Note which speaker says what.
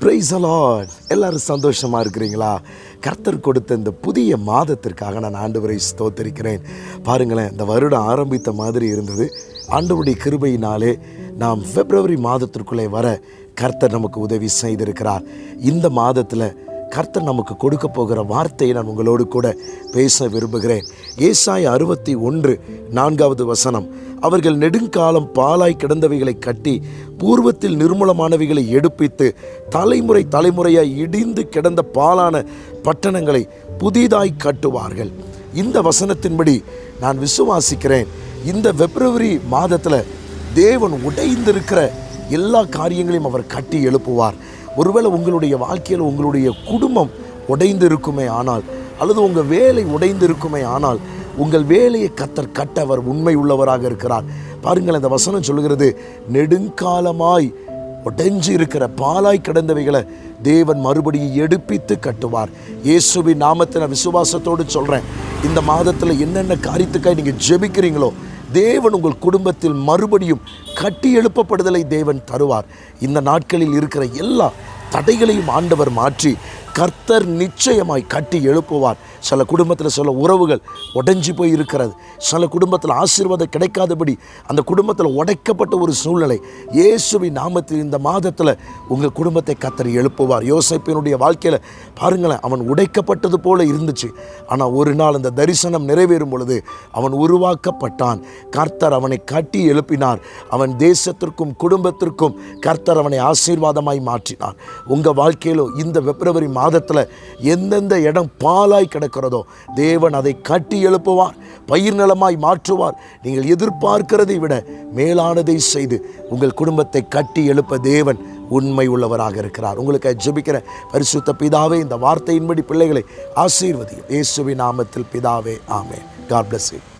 Speaker 1: Praise the Lord. எல்லாரும் சந்தோஷமா இருக்கிறீங்களா? கர்த்தர் கொடுத்த இந்த புதிய மாதத்திற்காக நான் ஆண்டவரை ஸ்தோத்திரிக்கிறேன். பாருங்களேன், இந்த வருடம் ஆரம்பித்த மாதிரி இருந்தது. ஆண்டவருடைய கிருபையினாலே நாம் பிப்ரவரி மாதத்திற்குள்ளே வர கர்த்தர் நமக்கு உதவி செய்திருக்கிறார். இந்த மாதத்தில் கர்த்தர் நமக்கு கொடுக்க போகிற வார்த்தையை நான் உங்களோடு கூட பேச விரும்புகிறேன். ஏசாயா 61:4 அவர்கள் நெடுங்காலம் பாலாய் கிடந்தவைகளை கட்டி பூர்வத்தில் நிர்மூலமானவைகளை எடுப்பித்து தலைமுறை தலைமுறையாய் இடிந்து கிடந்த பாலான பட்டணங்களை புதிதாய் கட்டுவார்கள். இந்த வசனத்தின்படி நான் விசுவாசிக்கிறேன், இந்த பிப்ரவரி மாதத்தில் தேவன் உடைந்திருக்கிற எல்லா காரியங்களையும் அவர் கட்டி எழுப்புவார். ஒருவேளை உங்களுடைய வாழ்க்கையில் உங்களுடைய குடும்பம் உடைந்து இருக்குமே ஆனால், அல்லது உங்கள் வேலை உடைந்து இருக்குமே ஆனால், உங்கள் வேலையை கர்த்தர் கட்ட அவர் உண்மை உள்ளவராக இருக்கிறார். பாருங்கள், இந்த வசனம் சொல்கிறது, நெடுங்காலமாய் உடைஞ்சு இருக்கிற பாலாய் கிடந்தவைகளை தேவன் மறுபடியும் எடுப்பித்து கட்டுவார். இயேசுவின் நாமத்தில் விசுவாசத்தோடு சொல்கிறேன், இந்த மாதத்தில் என்னென்ன காரியத்துக்காக நீங்கள் ஜெபிக்கிறீங்களோ தேவன் உங்கள் குடும்பத்தில் மறுபடியும் கட்டி எழுப்பப்படுதலை தேவன் தருவார். இந்த நாட்களில் இருக்கிற எல்லா தடைகளையும் ஆண்டவர் மாற்றி கர்த்தர் நிச்சயமாய் கட்டி எழுப்புவார். சில குடும்பத்தில் சில உறவுகள் உடைஞ்சி போய் இருக்கிறது. சில குடும்பத்தில் ஆசீர்வாதம் கிடைக்காதபடி அந்த குடும்பத்தில் உடைக்கப்பட்ட ஒரு சூழ்நிலை. இயேசுவின் நாமத்தில் இந்த மாதத்தில் உங்கள் குடும்பத்தை கர்த்தர் எழுப்புவார். யோசேப்பினுடைய வாழ்க்கையில் பாருங்களேன், அவன் உடைக்கப்பட்டது போல இருந்துச்சு. ஆனால் ஒரு நாள் அந்த தரிசனம் நிறைவேறும் பொழுது அவன் உருவாக்கப்பட்டான். கர்த்தர் அவனை கட்டி எழுப்பினார். அவன் தேசத்திற்கும் குடும்பத்திற்கும் கர்த்தர் அவனை ஆசீர்வாதமாய் மாற்றினார். உங்கள் வாழ்க்கையிலோ இந்த பிப்ரவரி மாதத்தில் எந்தெந்த இடம் பாலாய் கிடக்கிறதோ தேவன் அதை கட்டி எழுப்புவார், பயிர் நிலமாய் மாற்றுவார். நீங்கள் எதிர்பார்க்கிறதை விட மேலானதை செய்து உங்கள் குடும்பத்தை கட்டி எழுப்ப தேவன் உண்மை உள்ளவராக இருக்கிறார். உங்களுக்கு ஜெபிக்கிற பரிசுத்த பிதாவே, இந்த வார்த்தையின்படி பிள்ளைகளை ஆசீர்வதியும். இயேசுவின் நாமத்தில் பிதாவே, ஆமென். God bless you.